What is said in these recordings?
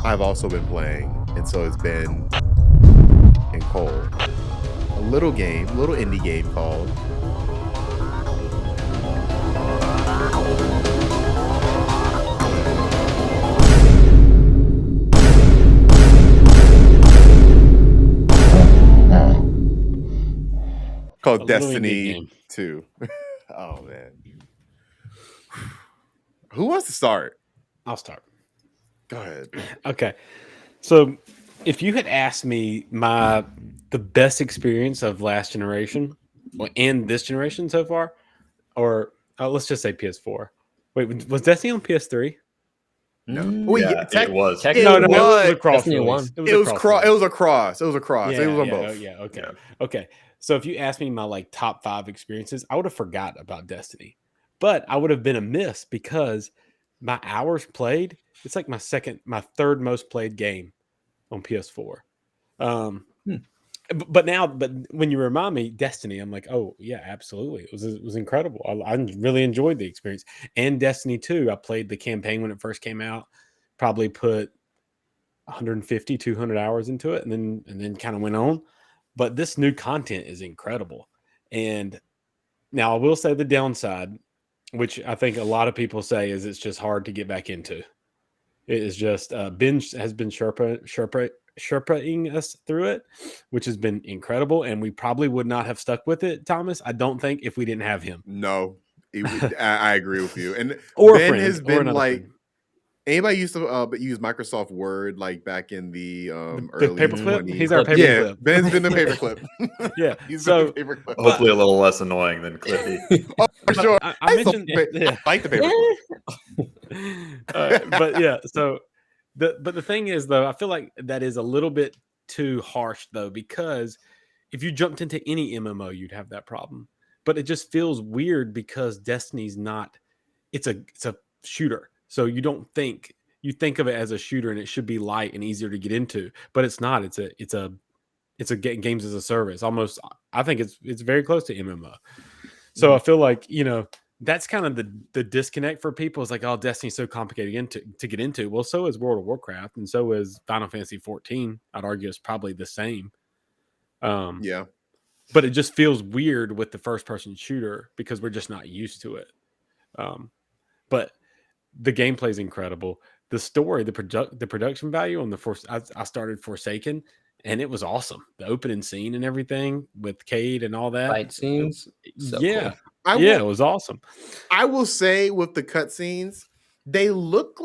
I've also been playing, and so it's been in Cole. A little indie game called Destiny 2. Oh man. Who wants to start? I'll start. Go ahead. Okay. So if you had asked me the best experience of last generation and this generation so far, or let's just say PS4. Wait, was Destiny on PS3? No. It was. No, it was a cross Destiny release. 1. It was a cross. It was on both. Yeah. Okay. Yeah. Okay. So if you asked me my top 5 experiences, I would have forgot about Destiny, but I would have been amiss because my hours played. It's like my third most played game on PS4. But when you remind me Destiny, I'm like, oh yeah, absolutely. It was incredible. I really enjoyed the experience. And Destiny 2, I played the campaign when it first came out. Probably put 150, 200 hours into it, and then kind of went on. But this new content is incredible. And now I will say the downside, which I think a lot of people say, is it's just hard to get back into. It is just Ben has been Sherpaing us through it, which has been incredible. And we probably would not have stuck with it, Thomas, I don't think, if we didn't have him. No, I agree with you. And or Ben friend, has been like, friend. Anybody used to use Microsoft Word like back in the early paperclip? 20s? He's our paperclip. Yeah, Ben's been the paperclip. Yeah, he's so been the paperclip. Hopefully a little less annoying than Cliffy. Oh, for sure. I mentioned, I like the paperclip. But yeah, so the thing is though, I feel like that is a little bit too harsh though, because if you jumped into any MMO, you'd have that problem. But it just feels weird because Destiny's not. It's a shooter, so you think of it as a shooter, and it should be light and easier to get into, but it's not. It's a games as a service. Almost, I think it's very close to MMO. So I feel like that's kind of the disconnect for people. Is like, oh, Destiny's so complicated to get into. Well, so is World of Warcraft, and so is Final Fantasy 14. I'd argue it's probably the same. Yeah, but it just feels weird with the first person shooter because we're just not used to it. But the gameplay is incredible. The story, the production value on I started Forsaken, and it was awesome. The opening scene and everything with Cade and all that fight scenes. So cool. It was awesome. I will say with the cutscenes, they look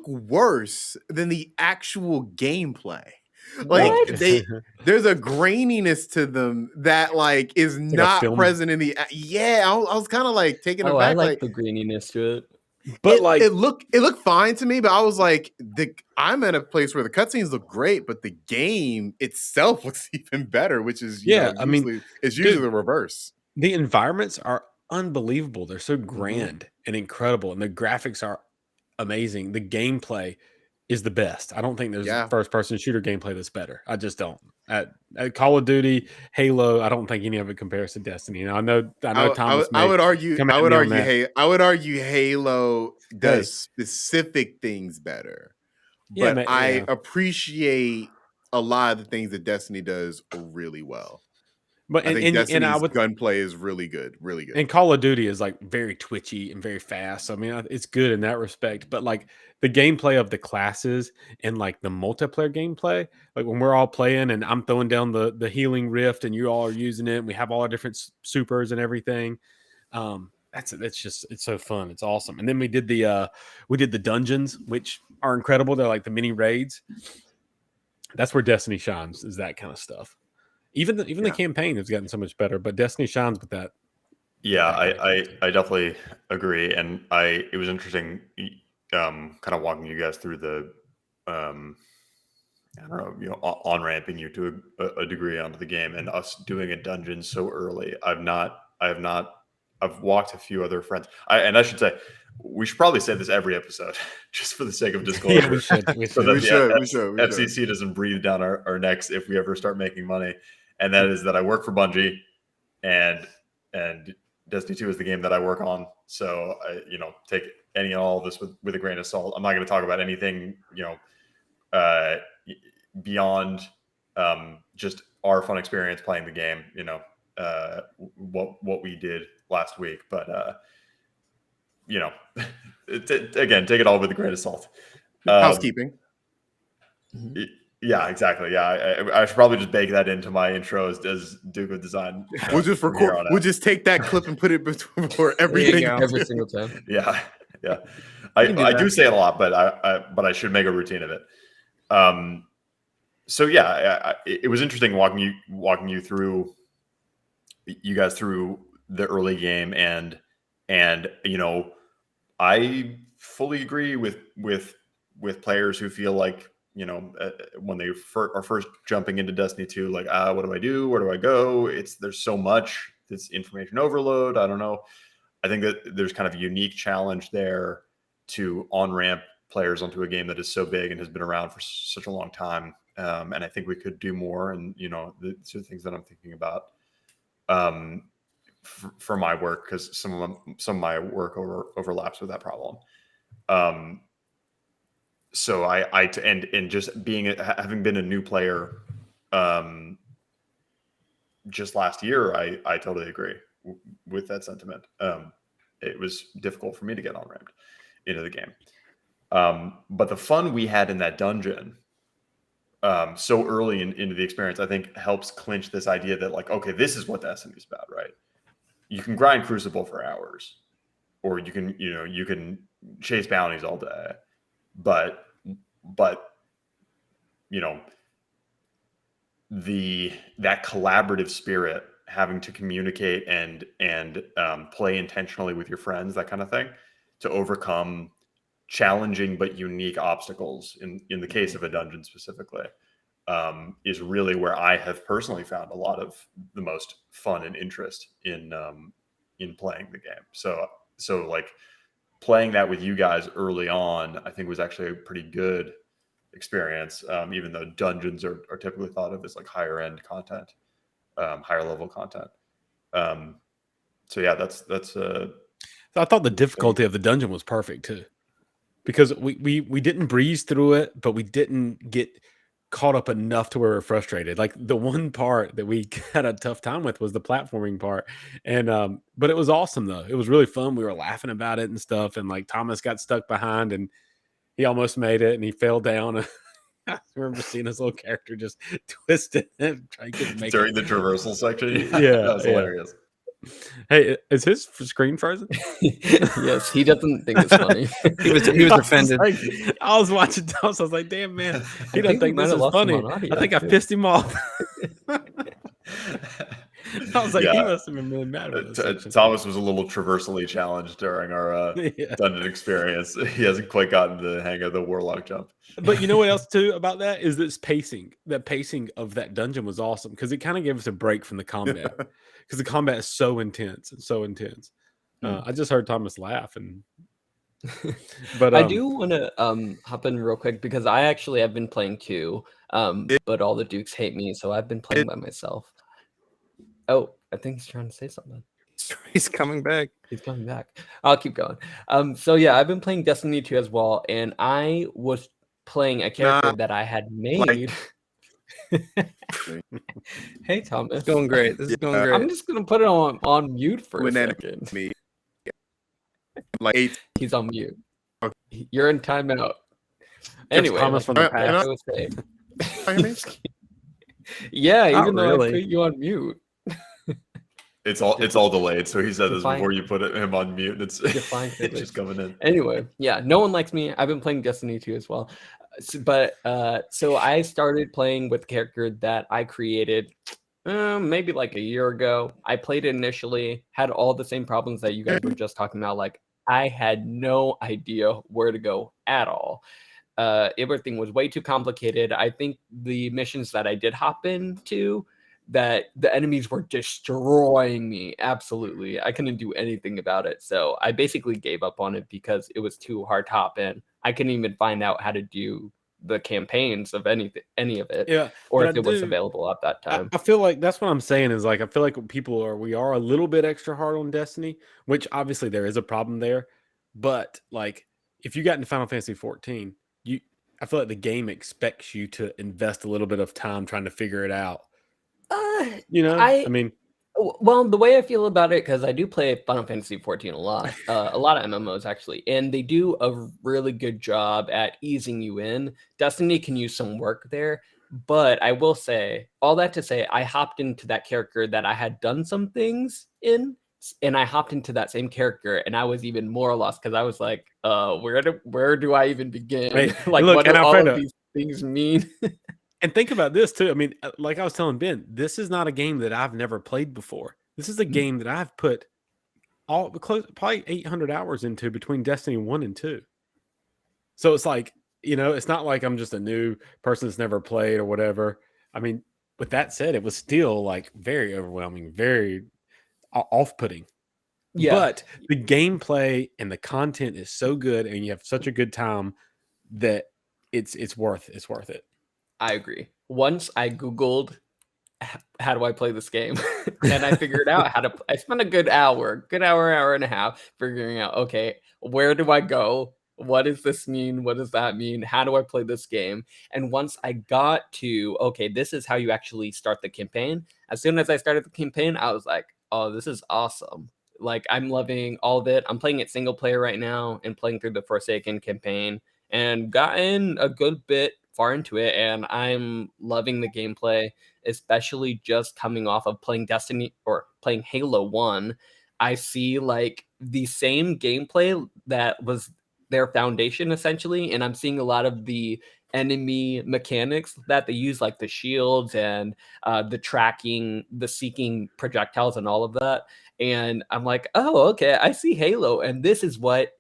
worse than the actual gameplay. Like there's a graininess to them that is not present in the. Yeah, I was kind of like taken aback. I like the graininess to it. But it looked fine to me, but I was like, I'm at a place where the cutscenes look great, but the game itself looks even better, which is it's usually the reverse. The environments are unbelievable. They're so grand and incredible, and the graphics are amazing. The gameplay is the best. I don't think there's first person shooter gameplay that's better. I just don't. At Call of Duty, Halo, I don't think any of it compares to Destiny. Now, I know Thomas. I would argue Halo does specific things better, but I appreciate a lot of the things that Destiny does really well. But I think Destiny's gunplay is really good. And Call of Duty is very twitchy and very fast. So, I mean, it's good in that respect. But the gameplay of the classes and the multiplayer gameplay, when we're all playing and I'm throwing down the healing rift and you all are using it, and we have all our different supers and everything. It's so fun. It's awesome. And then we did the dungeons, which are incredible. They're like the mini raids. That's where Destiny shines, is that kind of stuff. Even the campaign has gotten so much better, but Destiny shines with that. Yeah, I definitely agree, and it was interesting, kind of walking you guys through the, I don't know, on ramping you to a degree onto the game, and us doing a dungeon so early. I've walked a few other friends, and I should say, we should probably say this every episode, just for the sake of disclosure. Yeah, we should. We should. FCC doesn't breathe down our necks if we ever start making money. And that is that I work for Bungie, and Destiny 2 is the game that I work on, so take any and all of this with a grain of salt. I'm not going to talk about anything beyond just our fun experience playing the game. What we did last week, but again, take it all with a grain of salt. Housekeeping. Yeah, exactly. Yeah, I should probably just bake that into my intro as Duke of Design. We'll just record. We'll just take that clip and put it before everything every single time. Yeah. I do say it a lot, but I should make a routine of it. So yeah, it was interesting walking you through, you guys through the early game, and I fully agree with players who feel like, when they are first jumping into Destiny 2, like, what do I do? Where do I go? There's so much. It's information overload. I don't know. I think that there's kind of a unique challenge there to on-ramp players onto a game that is so big and has been around for such a long time. And I think we could do more. And, the sort of things that I'm thinking about for my work, because some of my work overlaps with that problem. So and just having been a new player, just last year, I totally agree with that sentiment. It was difficult for me to get on ramped into the game. But the fun we had in that dungeon, so early into the experience, I think helps clinch this idea that, like, okay, this is what Destiny is about, right? You can grind Crucible for hours, or you can chase bounties all day, but that collaborative spirit, having to communicate and play intentionally with your friends, that kind of thing, to overcome challenging but unique obstacles in the case of a dungeon specifically, is really where I have personally found a lot of the most fun and interest in playing the game. So like, playing that with you guys early on, I think was actually a pretty good experience, even though dungeons are typically thought of as like higher end content, higher level content. So yeah, that's So I thought the difficulty of the dungeon was perfect too, because we didn't breeze through it, but we didn't get caught up enough to where we're frustrated. Like, the one part that we had a tough time with was the platforming part, and but it was awesome though. It was really fun. We were laughing about it and stuff, and like, Thomas got stuck behind and he almost made it, and he fell down. I remember seeing his little character just twisted and trying to make during the traversal section. Yeah, that was hilarious. Hey, is his screen frozen? Yes, he doesn't think it's funny. he was offended. I was watching Thomas. I was like, "Damn, man, he doesn't think this is funny." I think I pissed him off. I was like, he must have been really mad with us. Thomas was a little traversally challenged during our dungeon experience. He hasn't quite gotten the hang of the warlock jump. But you know what else too about that is this pacing. That pacing of that dungeon was awesome, because it kind of gave us a break from the combat, because the combat is so intense and so intense. I just heard Thomas laugh, and but I do want to hop in real quick, because I actually have been playing too, but all the Dukes hate me, so I've been playing by myself. Oh, I think he's trying to say something. He's coming back. He's coming back. I'll keep going. So yeah, I've been playing Destiny 2 as well, and I was playing a character that I had made. Hey, Thomas. It's going great. This is going great. I'm just gonna put it on mute for a second. Me. He's on mute. Okay. You're in timeout. Anyway, Thomas from the past. Yeah, even though I put you on mute. It's all delayed. So he said this before you put him on mute. It's just coming in. Anyway, yeah, no one likes me. I've been playing Destiny 2 as well. So I started playing with a character that I created maybe like a year ago. I played it initially, had all the same problems that you guys were just talking about. Like, I had no idea where to go at all. Everything was way too complicated. I think the missions that I did hop into, that the enemies were destroying me. Absolutely. I couldn't do anything about it. So I basically gave up on it because it was too hard to hop in. I couldn't even find out how to do the campaigns of any of it, Yeah, or but if it was available at that time. I feel like that's what I'm saying is like I feel like we are a little bit extra hard on Destiny, which obviously there is a problem there. But like if you got into Final Fantasy 14, I feel like the game expects you to invest a little bit of time trying to figure it out. I mean, well, the way I feel about it, because I do play Final Fantasy 14 a lot of MMOs actually, and they do a really good job at easing you in. Destiny can use some work there, but I will say, all that to say, I hopped into that character that I had done some things in, and I hopped into that same character, and I was even more lost because I was like, where do I even begin? Like, look, what do all of these things mean? And think about this too. I mean, like I was telling Ben, this is not a game that I've never played before. This is a game that I've put probably 800 hours into between Destiny 1 and 2. So it's like, it's not like I'm just a new person that's never played or whatever. I mean, with that said, it was still like very overwhelming, very off-putting. Yeah. But the gameplay and the content is so good and you have such a good time that it's worth it. I agree. Once I Googled, how do I play this game? And I figured out how to, I spent a good hour and a half figuring out, okay, where do I go? What does this mean? What does that mean? How do I play this game? And once I got to, okay, this is how you actually start the campaign. As soon as I started the campaign, I was like, oh, this is awesome. Like, I'm loving all of it. I'm playing it single player right now and playing through the Forsaken campaign and gotten a good bit far into it, and I'm loving the gameplay, especially just coming off of playing Destiny or playing Halo 1. I see like the same gameplay that was their foundation essentially, and I'm seeing a lot of the enemy mechanics that they use, like the shields and the tracking, the seeking projectiles and all of that. And I'm like, oh, okay, I see Halo, and this is what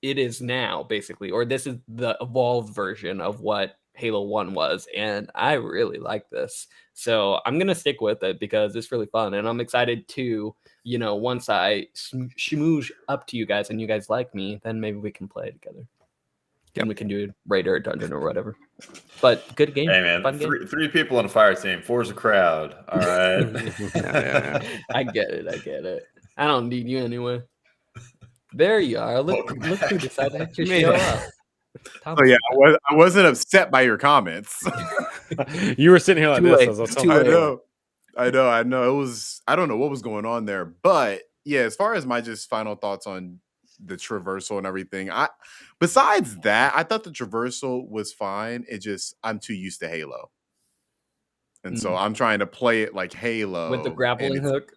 it is now, basically, or this is the evolved version of what Halo 1 was, and I really like this. So I'm gonna stick with it because it's really fun, and I'm excited to, once I schmooze up to you guys and you guys like me, then maybe we can play together. Yep. And we can do raid or dungeon or whatever. But good game. Hey man, fun three people on a fire team, four's a crowd. All right. Yeah. I get it. I don't need you anyway. There you are. Look who decided to show up. Oh yeah, I wasn't upset by your comments. You were sitting here like this. I know. It was, I don't know what was going on there, but yeah, as far as my just final thoughts on the traversal and everything, besides that, I thought the traversal was fine. It just, I'm too used to Halo, and so I'm trying to play it like Halo with the grappling hook.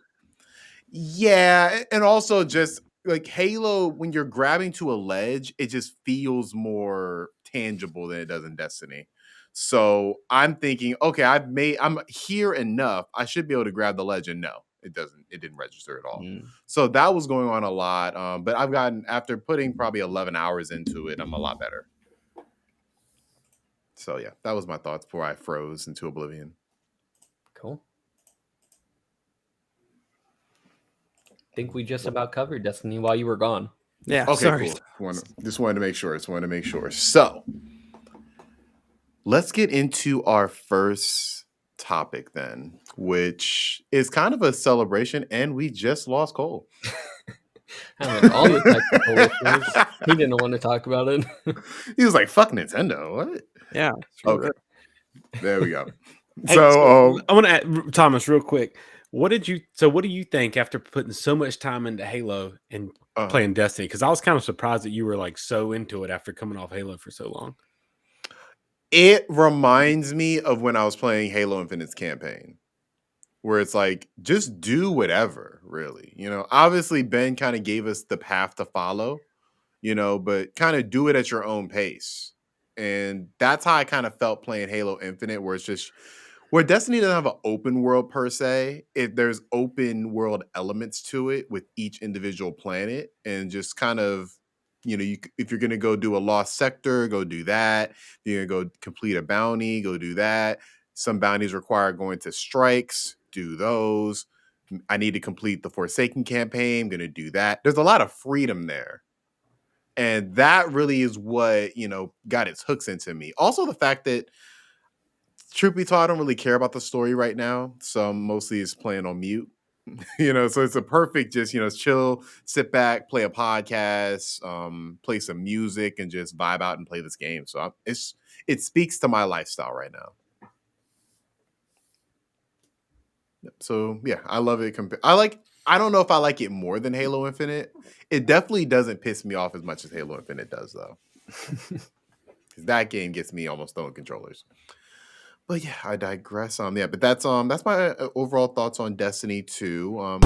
Yeah, and also just like Halo, when you're grabbing to a ledge, it just feels more tangible than it does in Destiny. So I'm thinking, okay, I'm here enough. I should be able to grab the ledge, and no, it didn't register at all. So that was going on a lot. But I've gotten, after putting probably 11 hours into it, I'm a lot better. So yeah, that was my thoughts before I froze into oblivion. Cool. Think we just about covered Destiny while you were gone. Yeah. Okay, sorry. Cool. Just wanted to make sure. So let's get into our first topic then, which is kind of a celebration, and we just lost Cole. All the technical issues. He didn't want to talk about it. He was like, "Fuck Nintendo." What? Yeah. Okay. There we go. Hey, so I want to add, Thomas, real quick. What do you think after putting so much time into Halo and playing Destiny? Because I was kind of surprised that you were like so into it after coming off Halo for so long. It reminds me of when I was playing Halo Infinite's campaign, where it's like, just do whatever, really. Obviously Ben kind of gave us the path to follow, but kind of do it at your own pace. And that's how I kind of felt playing Halo Infinite, where it's just, where Destiny doesn't have an open world per se, there's open world elements to it with each individual planet, and just kind of, if you're going to go do a lost sector, go do that. If you're going to go complete a bounty, go do that. Some bounties require going to strikes, do those. I need to complete the Forsaken campaign, I'm going to do that. There's a lot of freedom there. And that really is what, got its hooks into me. Also, the fact that, truth be told, I don't really care about the story right now. So I'm mostly just playing on mute. So it's a perfect just, chill, sit back, play a podcast, play some music, and just vibe out and play this game. So it speaks to my lifestyle right now. So yeah, I love it. I don't know if I like it more than Halo Infinite. It definitely doesn't piss me off as much as Halo Infinite does, though. 'Cause that game gets me almost throwing controllers. But yeah, I digress. Yeah, but that's my overall thoughts on Destiny 2.